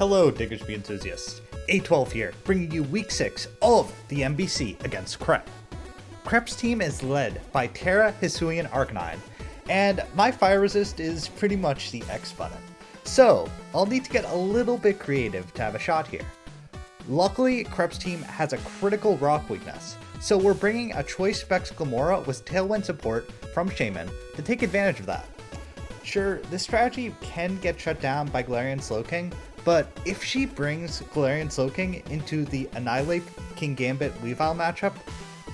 Hello, Diggersby enthusiasts. A12 here, bringing you Week 6 of the MBC against Crep. Crep's team is led by Terra, Hisuian, Arcanine, and my fire resist is pretty much the X button. So, I'll need to get a little bit creative to have a shot here. Luckily, Crep's team has a critical rock weakness, so we're bringing a choice Specs Glamora with Tailwind support from Shaman to take advantage of that. Sure, this strategy can get shut down by Galarian Slowking, but if she brings Galarian Slowking into the Annihilate Kingambit Weavile matchup,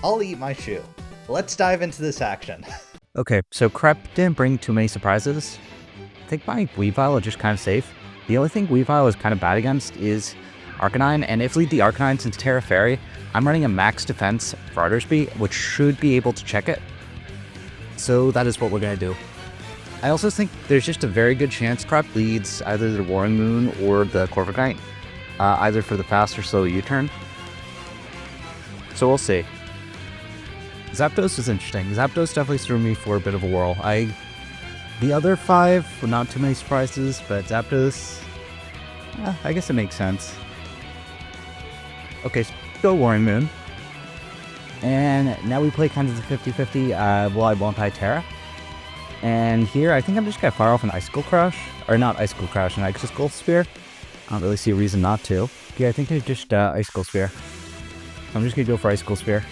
I'll eat my shoe. Let's dive into this action. Okay, so Crep didn't bring too many surprises. I think my Weavile is just kind of safe. The only thing Weavile is kind of bad against is Arcanine, and if lead the Arcanine since Terra Fairy, I'm running a max defense for Artersby, which should be able to check it. So that is what we're going to do. I also think there's just a very good chance Crep leads either the Roaring Moon or the Corviknight, either for the fast or slow U-turn. So we'll see. Zapdos is interesting. Zapdos definitely threw me for a bit of a whirl. The other 5 were not too many surprises, but Zapdos, I guess it makes sense. Okay, so go Roaring Moon. And now we play kind of the 50-50, well, I won't die Terra. And here, I think I'm just going to fire off an Icicle Crush. Or not Icicle Crush, an Icicle Spear. I don't really see a reason not to. Yeah, I think it's just Icicle Spear. I'm just going to go for Icicle Spear.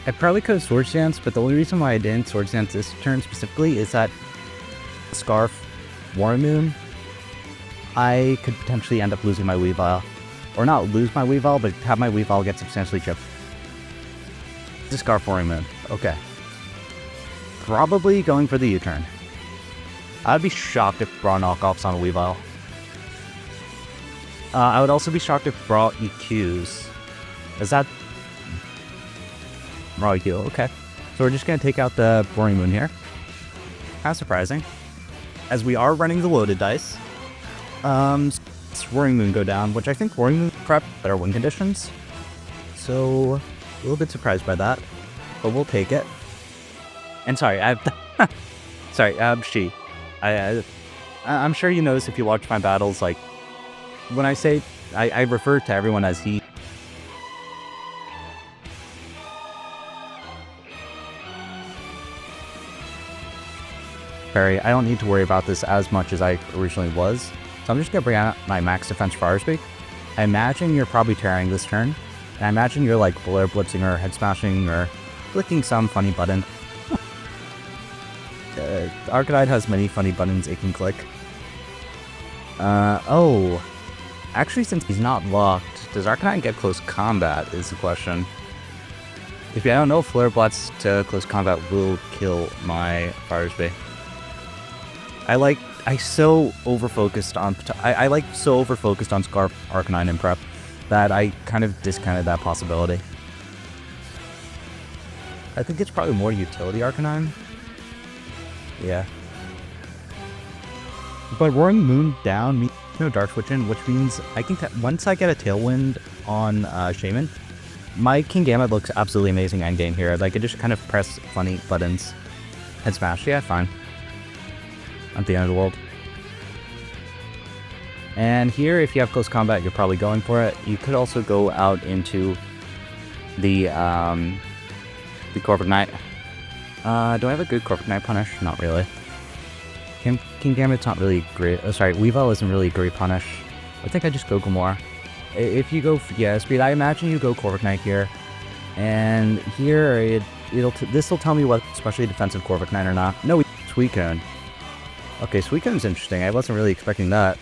I probably could have Swords Dance, but the only reason why I didn't Swords Dance this turn specifically is that Scarf, Roaring Moon, I could potentially end up losing my Weavile. Or not lose my Weavile, but have my Weavile get substantially chipped. The Scarf, Roaring Moon. Okay. Probably going for the U-turn. I'd be shocked if Brawl knockoffs on a Weavile. I would also be shocked if Brawl EQs. Is that... Brawl EQ, okay. So we're just going to take out the Roaring Moon here. Kind of surprising. As we are running the loaded dice. Let's Roaring Moon go down, which I think Roaring Moon prep better win conditions. So, a little bit surprised by that. But we'll take it. And sorry, she. I'm sure you notice if you watch my battles, like, when I say, I refer to everyone as he. Fairy, I don't need to worry about this as much as I originally was. So I'm just going to bring out my max defense for Artersby. I imagine you're probably tearing this turn. And I imagine you're like Blare Blitzing or Head Smashing or clicking some funny button. Arcanine has many funny buttons it can click. Oh. Actually, since he's not locked, does Arcanine get close combat is the question. If you don't know, Flare Blitz to close combat will kill my Firesby. I so over-focused on Scarf Arcanine in prep that I kind of discounted that possibility. I think it's probably more utility Arcanine. Yeah. But Roaring Moon down means no Dark Switching, which means I think that once I get a Tailwind on Shaman, my Kingambit looks absolutely amazing endgame here. Like, I just kind of press funny buttons. Head Smash, yeah, fine. At the end of the world. And here, if you have close combat, you're probably going for it. You could also go out into the Corviknight. Do I have a good Corviknight punish? Not really. Kingambit's not really great. Oh, sorry, Weavile isn't really a great punish. I think I just go Glamora. If you go, yeah, Speed, I imagine you go Corviknight here. And here, this will tell me what especially defensive Corviknight or not. No, Suicune. Okay, Suicune's interesting. I wasn't really expecting that.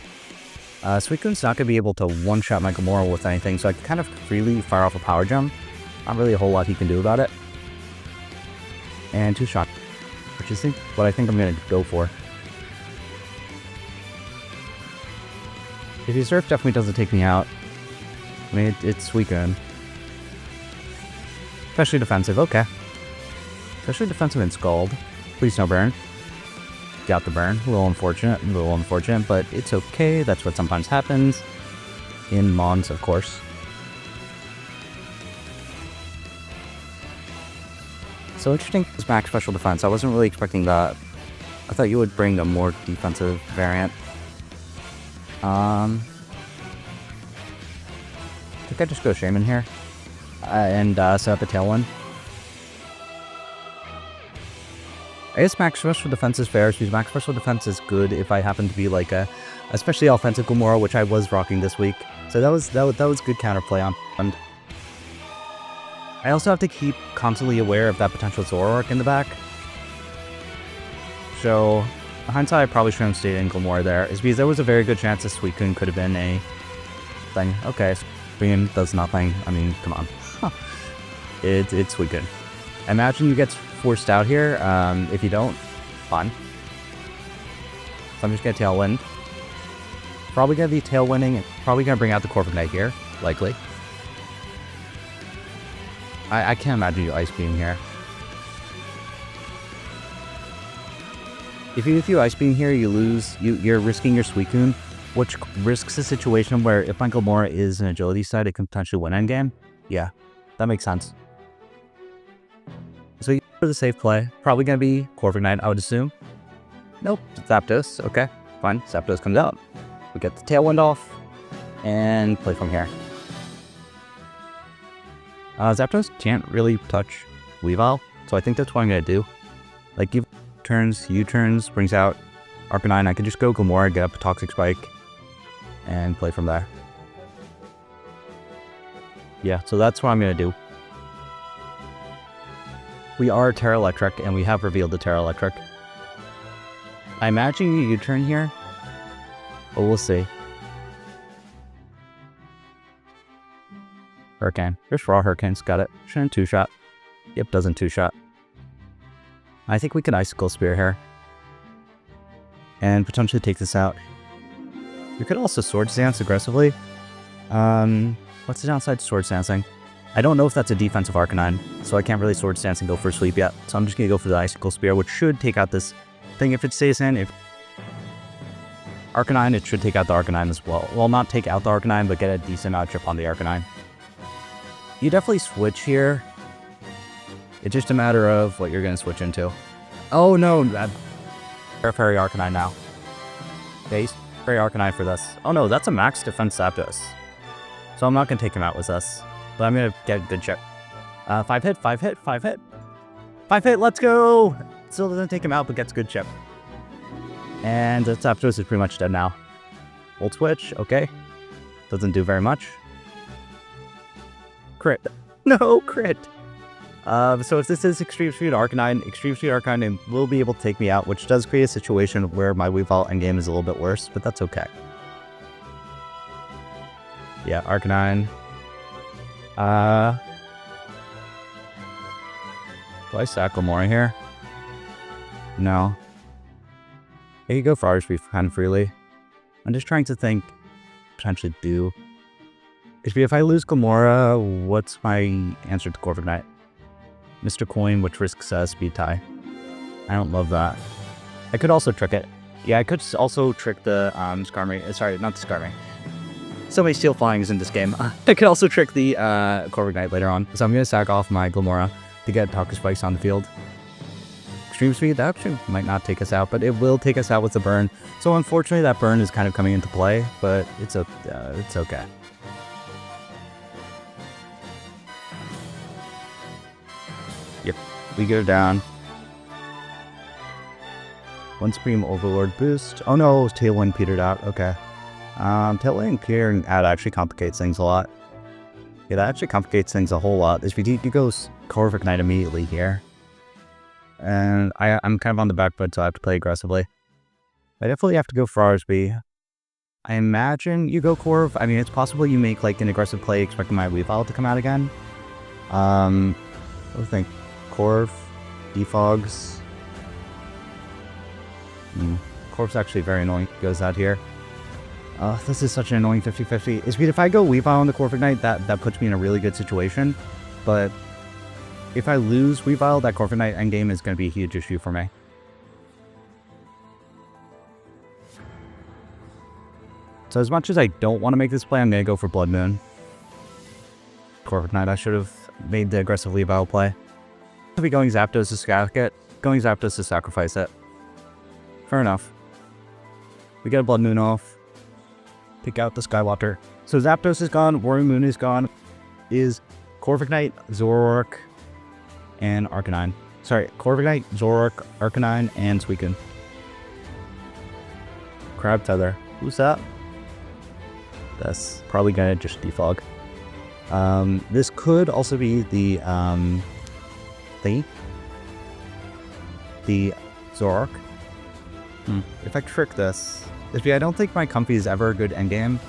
Suicune's not going to be able to one-shot my Glamora with anything, so I can kind of freely fire off a Power Gem. Not really a whole lot he can do about it. And 2-shot, which is what I think I'm going to go for. If his Surf definitely doesn't take me out. I mean, it's Suicune. Especially defensive, okay. Especially defensive and Scald. Please no burn. Got the burn. A little unfortunate, but it's okay. That's what sometimes happens. In Mons, of course. So interesting, this max special defense. I wasn't really expecting that. I thought you would bring a more defensive variant. think I just go Shaman here. And set up the Tailwind. I guess max special defense is fair, because max special defense is good if I happen to be like a especially offensive Gomora, which I was rocking this week. So that was good counterplay on. And I also have to keep constantly aware of that potential Zoroark in the back. So hindsight, I probably shouldn't have stayed in Gomora there, is because there was a very good chance that Suicune could have been a thing. Okay, Suicune does nothing. I mean, come on. It's Suicune. Imagine you get forced out here. If you don't, fine. So I'm just gonna Tailwind. Probably gonna be Tailwinding. Probably gonna bring out the Corviknight here, likely. I can't imagine you Ice Beam here. If you Ice Beam here, you lose. You're risking your Suicune, which risks a situation where if my Gomora is an Agility side, it can potentially win endgame. Yeah, that makes sense. So for the safe play, probably gonna be Corviknight, I would assume. Nope, Zapdos. Okay, fine. Zapdos comes out. We get the Tailwind off and play from here. Zapdos can't really touch Weavile, so I think that's what I'm gonna do. Like, give turns, U-turns, brings out Arcanine. I can just go Gomora, get up a Toxic Spike, and play from there. Yeah, so that's what I'm gonna do. We are Terra Electric, and we have revealed the Terra Electric. I imagine you U-turn here, but we'll see. Hurricane. Just raw Hurricanes. Got it. Shouldn't two-shot. Yep, doesn't two-shot. I think we can Icicle Spear here. And potentially take this out. We could also Swords Dance aggressively. What's the downside to Swords Dancing? I don't know if that's a defensive Arcanine, so I can't really Swords Dance and go for a sweep yet. So I'm just going to go for the Icicle Spear, which should take out this thing if it stays in. If Arcanine, it should take out the Arcanine as well. Well, not take out the Arcanine, but get a decent chip on the Arcanine. You definitely switch here. It's just a matter of what you're going to switch into. Oh no, Fairy Arcanine now. Okay, Fairy Arcanine for this. Oh no, that's a max defense Zapdos. So I'm not going to take him out with this. But I'm going to get a good chip. 5 hit, 5 hit, 5 hit. 5 hit, let's go! Still doesn't take him out, but gets a good chip. And the Zapdos is pretty much dead now. Volt Switch, okay. Doesn't do very much. Crit. No, crit! So if this is Extreme Speed Arcanine will be able to take me out, which does create a situation where my Weavile endgame is a little bit worse, but that's okay. Yeah, Arcanine. Do I sack Gomora here? No. I could go for Archery kind of freely. I'm just trying to think, potentially do. If I lose Gomora, what's my answer to Corviknight? Mr. Coin, which risks Speed Tie. I don't love that. I could also trick it. Yeah, I could also trick the Skarmory. Sorry, not the Skarmory. So many Steel Flyings in this game. I could also trick the Corviknight later on. So I'm going to sack off my Gomora to get Toxic Spikes on the field. Extreme Speed, that actually might not take us out, but it will take us out with the burn. So unfortunately, that burn is kind of coming into play, but it's okay. Yep, we go down. One Supreme Overlord boost. Oh no, Tailwind petered out. Okay. Tailwind peering out actually complicates things a lot. Yeah, that actually complicates things a whole lot. If you go Corviknight immediately here. And I'm kind of on the back foot, so I have to play aggressively. I definitely have to go for RSB. I imagine you go Corv. I mean, it's possible you make like an aggressive play expecting my Weavile to come out again. What do you think? Corv, Defogs. Corv's actually very annoying. Goes out here. This is such an annoying 50-50. If I go Weavile on the Corviknight, that puts me in a really good situation. But if I lose Weavile, that Corviknight endgame is going to be a huge issue for me. So as much as I don't want to make this play, I'm going to go for Blood Moon. Corviknight, I should have made the aggressive Weavile play. I'll be going Zapdos to stack it. Going Zapdos to sacrifice it. Fair enough. We get a Blood Moon off. Pick out the Skywater. So Zapdos is gone, Warring Moon is gone. Is Corviknight, Zoroark, and Arcanine. Sorry, Corviknight, Zoroark, Arcanine, and Suicune. Crab Tether. Who's that? That's probably gonna just defog. This could also be the thingy. The Zoroark. If I trick this, I don't think my Comfy is ever a good endgame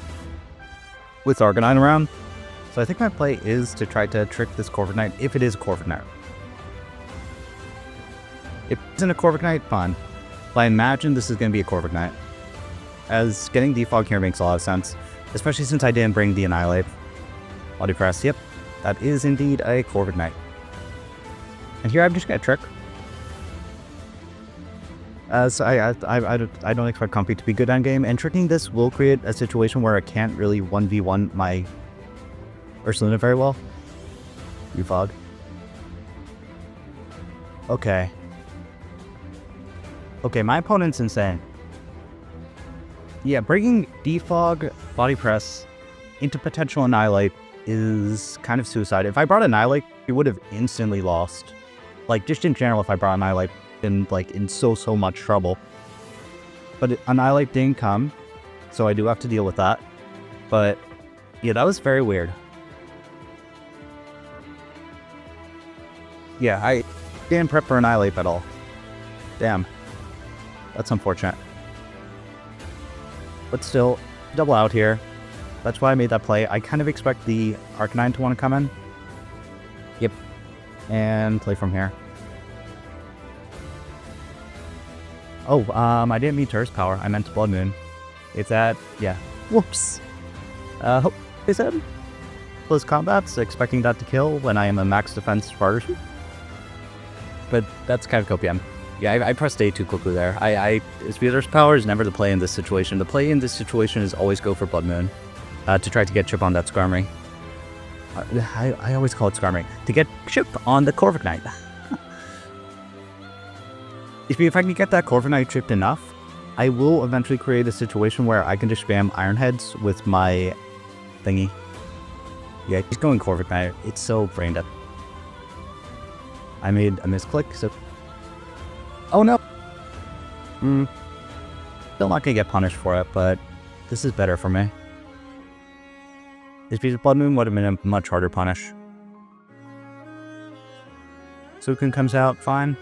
with Arcanine around. So I think my play is to try to trick this Corviknight if it is a Corviknight. If it isn't a Corviknight, fine. But I imagine this is going to be a Corviknight, as getting defog here makes a lot of sense, especially since I didn't bring the Annihilate. Body Press, yep, that is indeed a Corviknight. And here I'm just going to trick. As I don't expect Comfy to be good endgame, and tricking this will create a situation where I can't really 1v1 my Ursaluna very well. Defog. Okay. Okay, my opponent's insane. Yeah, bringing Defog, Body Press into potential Annihilate is kind of suicide. If I brought Annihilate, he would have instantly lost. Like, just in general, if I brought Annihilate, been like in so much trouble. But Annihilate didn't come, so I do have to deal with that. But yeah, that was very weird. Yeah, I didn't prep for Annihilate at all. Damn. That's unfortunate. But still, double out here. That's why I made that play. I kind of expect the Arcanine to want to come in. Yep. And play from here. Oh, I didn't mean Tur's Power. I meant Blood Moon. It's at, yeah. Whoops. Hope I said close combats, expecting that to kill when I am a max defense Spartan. But that's kind of copium. Yeah, I pressed A too quickly there. Tur's Power is never the play in this situation. The play in this situation is always go for Blood Moon to try to get chip on that Skarmory. I always call it Skarmory. To get chip on the Corviknight. If I can get that Corviknight chipped enough, I will eventually create a situation where I can just spam Iron Heads with my thingy. Yeah, he's going Corviknight. It's so brain dead. I made a misclick, so... Oh no! Still not gonna get punished for it, but this is better for me. This piece of Blood Moon would have been a much harder punish. Suicune comes out, fine.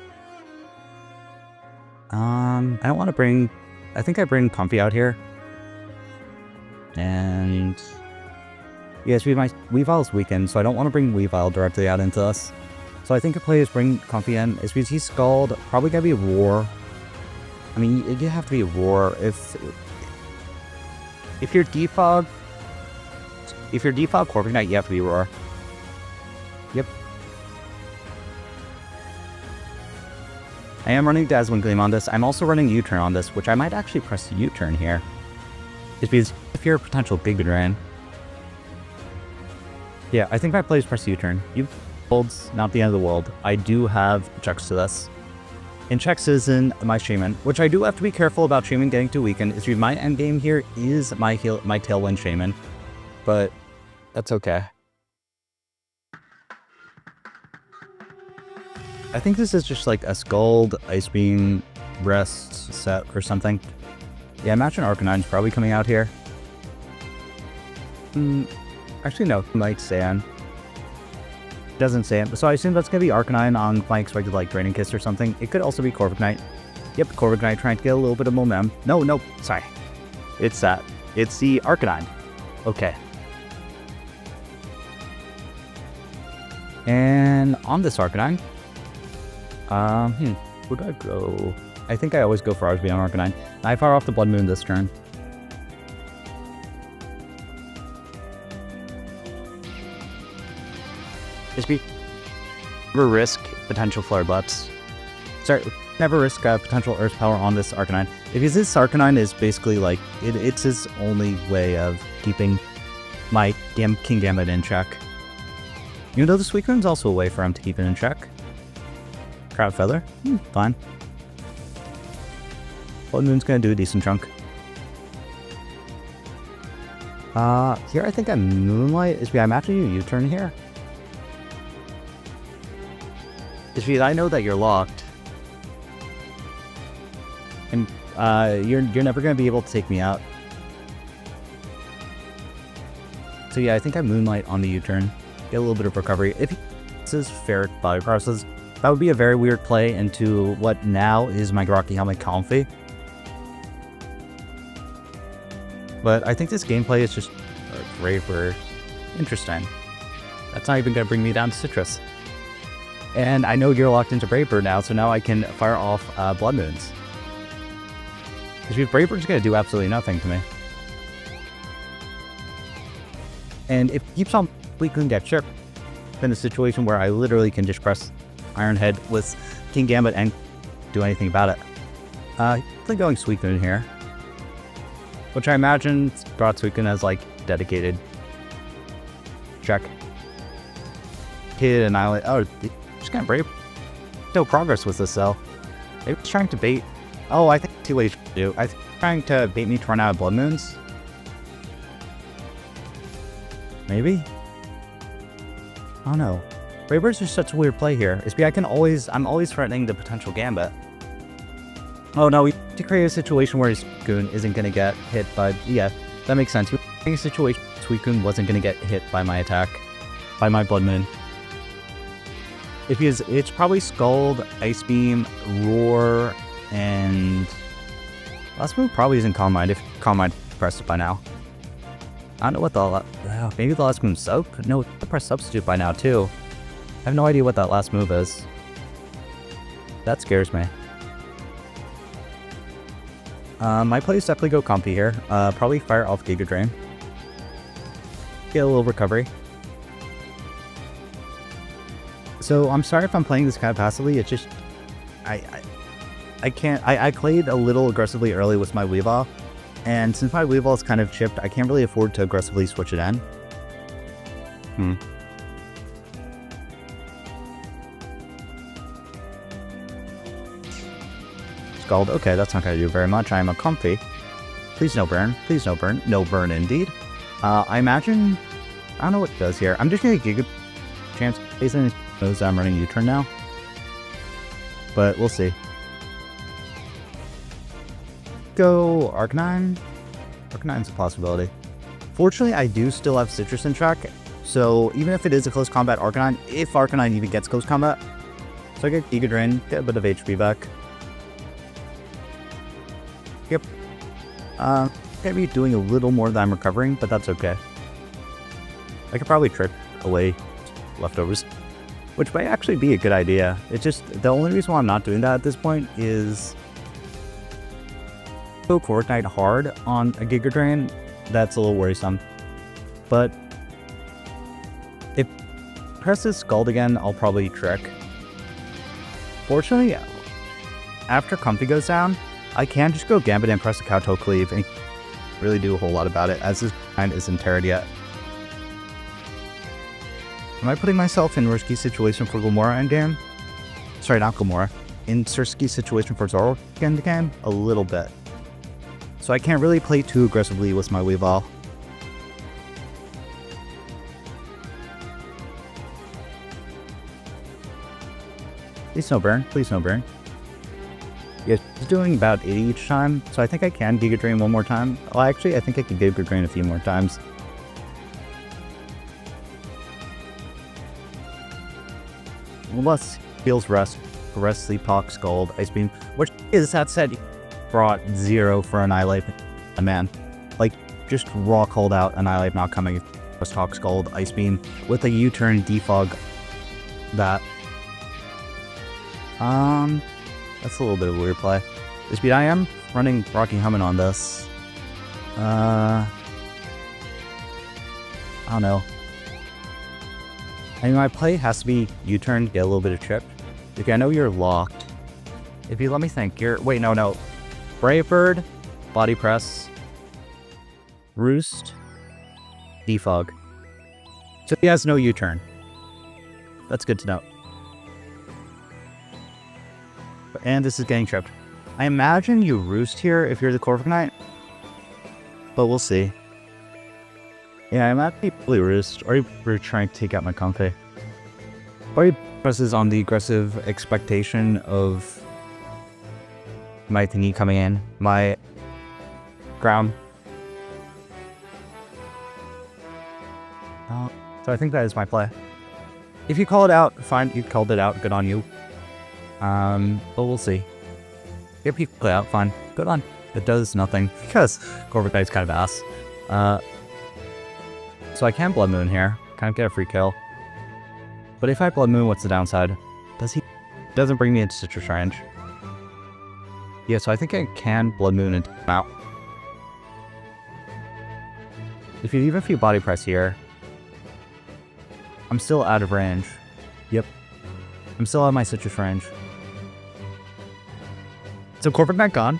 I don't want to bring... I think I bring Comfy out here. And... yes, my Weavile's weakened, so I don't want to bring Weavile directly out into this. So I think a play is bring Comfy in. It's because he's Scald, probably gotta be a Roar. I mean, you have to be a Roar. If you're Defog... If you're Defog Corviknight, you have to be Roar. Yep. I am running Dazzling Gleam on this. I'm also running U-Turn on this, which I might actually press U-Turn here. Just because if you're a potential Big Drain. Yeah, I think my play is press U-Turn. Holds, not the end of the world. I do have checks to this. And checks is in my Shaman, which I do have to be careful about Shaman getting too weakened. It's my end game here is my Tailwind Shaman, but that's okay. I think this is just like a Scald, Ice Beam, Rest set or something. Yeah, imagine Arcanine's probably coming out here. Actually no, might Sand. Doesn't say it, so I assume that's gonna be Arcanine on my expected like Draining Kiss or something. It could also be Corviknight. Yep, Corviknight trying to get a little bit of momentum. No, sorry. It's that. It's the Arcanine. Okay. And on this Arcanine, where do I go? I think I always go for RSB on Arcanine. I fire off the Blood Moon this turn. Just never risk potential Flare Blitz. Sorry, never risk potential Earth Power on this Arcanine. Because this Arcanine is basically like, it's his only way of keeping my damn Kingambit in check. Even though the Suicune's also a way for him to keep it in check. Crowd Feather? Fine. Blood Moon's gonna do a decent chunk. Here I think I'm Moonlight. Is I imagine you U-turn here. Is I know that you're locked. And you're never gonna be able to take me out. So yeah, I think I Moonlight on the U-turn. Get a little bit of recovery. If this is fair body process, that would be a very weird play into what now is my Rocky Helmet Comfy. But I think this gameplay is just Raper interesting. That's not even gonna bring me down to Citrus. And I know you're locked into Braver now, so now I can fire off Blood Moons. Because Braver's gonna do absolutely nothing to me. And if it keeps on weakling that chip, in a situation where I literally can just press Iron Head with Kingambit and do anything about it. Definitely going Suicune here. Which I imagine brought Suicune as like dedicated. Check. Kid Annihilate. Oh, just kind of brave. No progress with this though. Maybe it's trying to bait. Oh, I think two ways to do. I think it's trying to bait me to run out of Blood Moons. Maybe? I don't know. Bravers are such a weird play here. I'm always threatening the potential Gambit. Oh no, we have to create a situation where Suicune isn't gonna get hit by, yeah, that makes sense. A situation Suicune wasn't gonna get hit by my attack, by my Blood Moon. It's probably Scald, Ice Beam, Roar, and last move probably isn't Calm Mind if Calm Mind pressed it by now. I don't know what maybe the last move's Soak? No, I press Substitute by now too. I have no idea what that last move is. That scares me. My plays definitely go Comfy here. Probably fire off Giga Drain. Get a little recovery. So I'm sorry if I'm playing this kind of passively. It's just I can't. I played a little aggressively early with my Weavile, and since my Weavile is kind of chipped, I can't really afford to aggressively switch it in. Scald. Okay, that's not gonna do very much. I am a Comfy. Please no burn. Please no burn. No burn indeed. I imagine. I don't know what it does here. I'm just gonna Giga Chance. Jason knows I'm running U-turn now, but we'll see. Go Arcanine. Arcanine's a possibility. Fortunately, I do still have Citrus in track, so even if it is a close combat Arcanine, if Arcanine even gets close combat, so I get Giga Drain, get a bit of HP back. Yep. Maybe doing a little more than I'm recovering, but that's okay. I could probably trick away leftovers, which might actually be a good idea. It's just, the only reason why I'm not doing that at this point is go Coordinate hard on a Giga Drain. That's a little worrisome. But if presses Scald again, I'll probably trick. Fortunately, after Comfy goes down, I can just go Gambit and press a Kowtow Cleave and really do a whole lot about it, as this kind isn't teared yet. Am I putting myself in risky situation for Gilmora endgame? Sorry, not Gilmora. In risky situation for Zoro endgame? A little bit. So I can't really play too aggressively with my Weavile. Please no burn. Please no burn. Yeah, he's doing about 80 each time, so I think I can Giga Drain one more time. Well, actually, I think I can Giga Drain a few more times. Unless feels Rest, Sleep Talk, Scald, Ice Beam, which is, that said, brought 0 for Annihilate. Man, like, just raw cold out, Annihilate not coming, Rest Talk, Scald, Ice Beam, with a U-turn, defog that. That's a little bit of a weird play. The speed I am running Rocky Helmet on this. I don't know. I mean, my play has to be U-turn, get a little bit of trip. Okay, I know you're locked. If you let me think, wait, no. Brave Bird, Body Press, Roost, Defog. So he has no U-turn. That's good to know. And this is getting tripped. I imagine you Roost here if you're the Corviknight, but we'll see. Yeah, I'm at the fully roost. Or we're trying to take out my Comfy. Or presses on the aggressive expectation of my thingy coming in. My ground. So I think that is my play. If you call it out, fine. You called it out. Good on you. But we'll see. If you play out, fine. Good on. It does nothing because Corviknight's kind of ass. So I can Blood Moon here. Kind of get a free kill. But if I Blood Moon, what's the downside? Doesn't bring me into Citrus range. Yeah, so I think I can Blood Moon and out. Even if you body press here, I'm still out of range. Yep. I'm still out of my Citrus range. So Corviknight gone.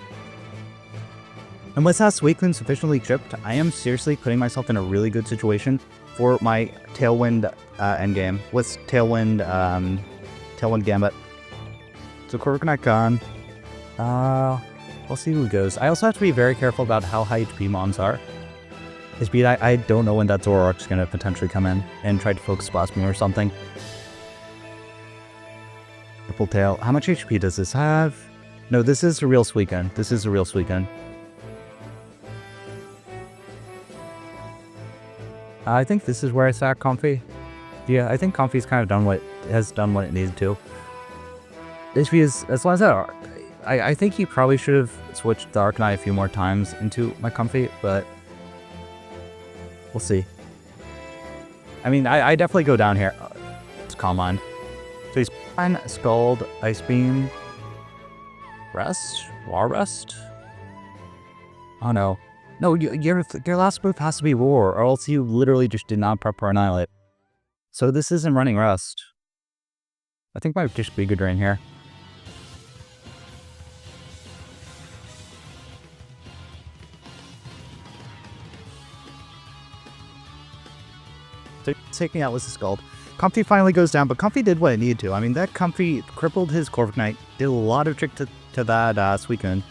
Unless that's Suicune sufficiently chipped, I am seriously putting myself in a really good situation for my Tailwind endgame with Tailwind Gambit. So Corviknight gone. We'll see who goes. I also have to be very careful about how high HP mons are. I don't know when that Zoroark's gonna potentially come in and try to focus blast me or something. Triple Tail. How much HP does this have? No, this is a real Suicune. This is a real Suicune. I think this is where I sack Comfy. Yeah, I think Comfy's kind of has done what it needed to. HP is, as long as that, I think he probably should have switched the Arcanine a few more times into my Comfy, but we'll see. I mean, I definitely go down here. It's Calm Mind. So he's fine. Scald, Ice Beam, Rest, War Rest. Oh no. No, your last move has to be Roar, or else you literally just did not prep for Annihilate. So this isn't running Rust. I think might just be good drain here. So taking out was the Scald. Comfy finally goes down, but Comfy did what it needed to. I mean, that Comfy crippled his Corviknight, did a lot of trick to that Suicune.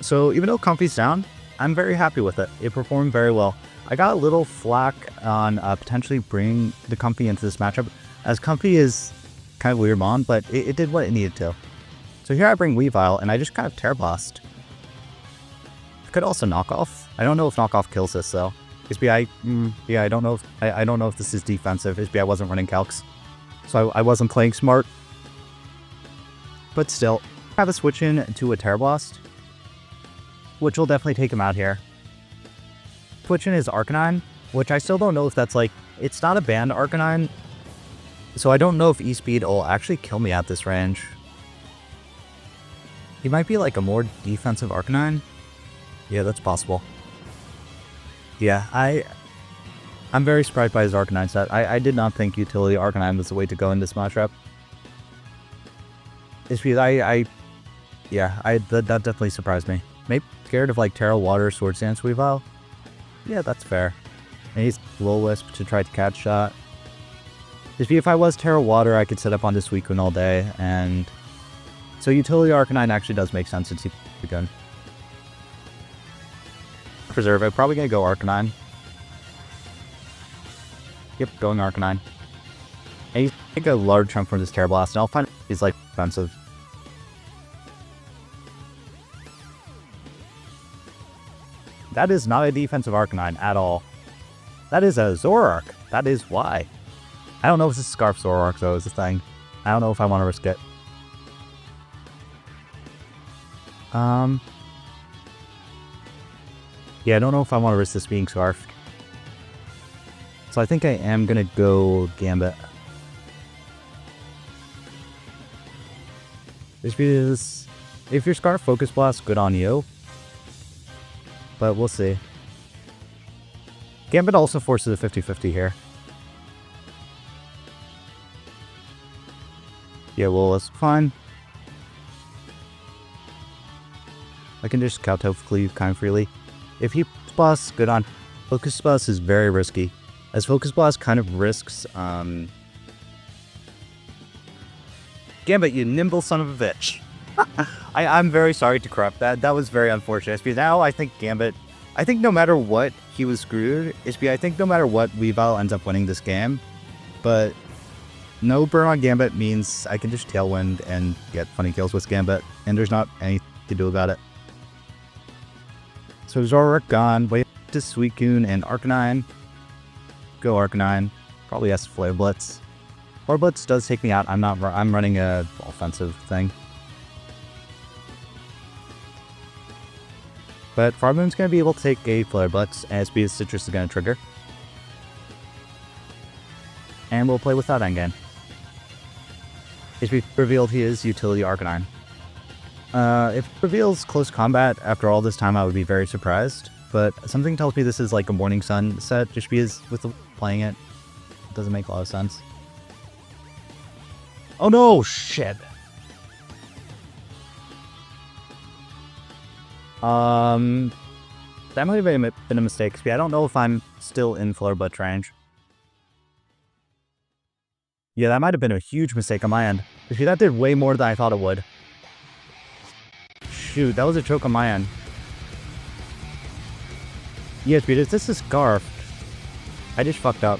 So even though Comfy's down, I'm very happy with it. It performed very well. I got a little flack on potentially bringing the Comfy into this matchup, as Comfy is kind of weird mon, but it did what it needed to. So here I bring Weavile, and I just kind of Terra Blast. I could also Knock Off. I don't know if Knock Off kills this though. SBI, yeah, I don't know if this is defensive. SBI wasn't running calcs, so I wasn't playing smart. But still, I have a switch in to a Terra Blast, which will definitely take him out here. Switch in his Arcanine, which I still don't know if that's like, it's not a banned Arcanine, so I don't know if E-Speed will actually kill me at this range. He might be like a more defensive Arcanine. Yeah, that's possible. Yeah, I'm very surprised by his Arcanine set. I did not think Utility Arcanine was the way to go in this matchup. It's because that definitely surprised me. Maybe scared of like Terra Water, Swords Dance, Weavile. Yeah, that's fair. And he's Will-Wisp to try to catch shot. If I was Terra Water, I could set up on this Suicune all day, and so Utility Arcanine actually does make sense since he's gun. Preserve, I'm probably gonna go Arcanine. Yep, going Arcanine. And he's take a large chunk from this Terra Blast, and I'll find he's like defensive. That is not a defensive Arcanine at all. That is a Zoroark. That is why. I don't know if this is Scarf Zoroark though, is the thing. I don't know if I want to risk it. Yeah, I don't know if I want to risk this being Scarfed. So I think I am going to go Gambit. If your Scarf Focus Blast, good on you. But we'll see. Gambit also forces a 50-50 here. Yeah, well, that's fine. I can just Kowtow Cleave kind of freely. If he Blast, good on. Focus Blast is very risky, as Focus Blast kind of risks, Gambit, you nimble son of a bitch. I'm very sorry to corrupt that. That was very unfortunate. Because now I think Gambit, I think no matter what, he was screwed. I think no matter what, Weavile ends up winning this game. But no burn on Gambit means I can just Tailwind and get funny kills with Gambit, and there's not anything to do about it. So Zoroark gone, wait to Suicune and Arcanine. Go Arcanine. Probably has Flare Blitz. Flare Blitz does take me out. I'm running a offensive thing. But Farmoon's going to be able to take a Flare Blitz as because Citrus is going to trigger. And we'll play without endgame. If we revealed he is Utility Arcanine. If it reveals close combat after all this time, I would be very surprised. But something tells me this is like a Morning Sun set, just because with playing it, it doesn't make a lot of sense. Oh no, shit. That might have been a mistake. I don't know if I'm still in Flare Blitz range. Yeah, that might have been a huge mistake on my end. That did way more than I thought it would. Shoot, that was a choke on my end. Yes, because this is Scarfed. I just fucked up.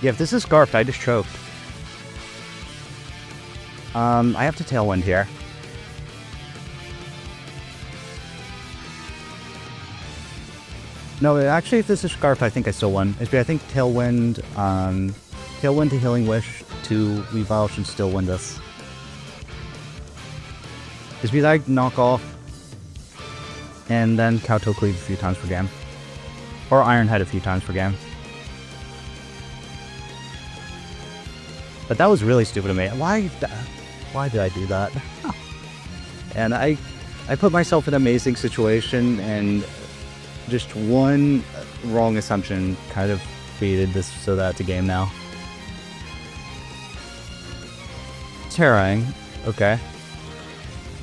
Yeah, if this is Scarfed, I just choked. I have to Tailwind here. No, actually, if this is Scarfed, I think I still won. I think Tailwind, Tailwind to Healing Wish to Weavile should still win this. It's because I knock off and then Kowtow Cleave a few times per game. Or Iron Head a few times per game. But that was really stupid of me. Why did I do that? And I put myself in an amazing situation, and just one wrong assumption kind of created this so that it's a game now. Terraing. Okay.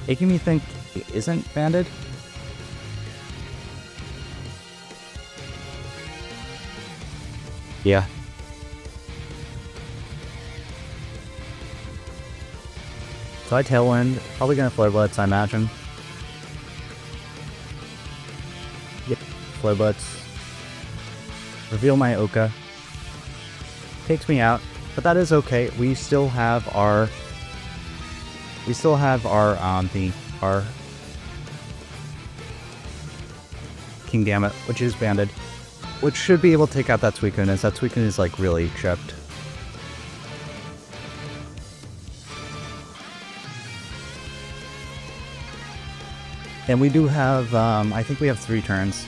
Making me think it isn't banded. Yeah. So I Tailwind. Probably gonna Flare Blitz, I imagine. Yep. Flare Blitz. Reveal my Oka. Takes me out, but that is okay. We still have our Kingambit, which is banded, which should be able to take out that Suicune, as that Suicune is like really chipped. And we do have, I think we have 3 turns.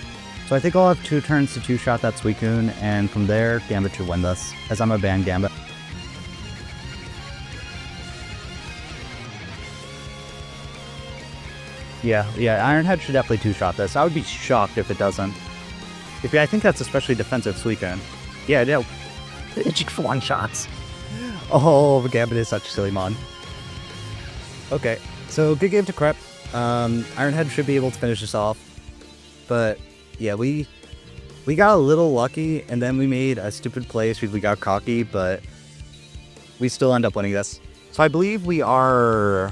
So I think I'll have 2 turns to 2-shot that Suicune, and from there, Gambit should win this, as I'm a banned Gambit. Yeah, Iron Head should definitely 2-shot this. I would be shocked if it doesn't. I think that's especially defensive Suicune. Yeah, no. It's just 1-shots. Oh, Gambit is such a silly mon. Okay, so good game to Crep. Iron Head should be able to finish this off. But, yeah, we got a little lucky, and then we made a stupid play because we got cocky, but we still end up winning this. So I believe we're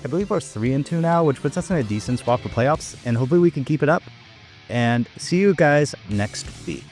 3-2 now, which puts us in a decent spot for playoffs, and hopefully we can keep it up. And see you guys next week.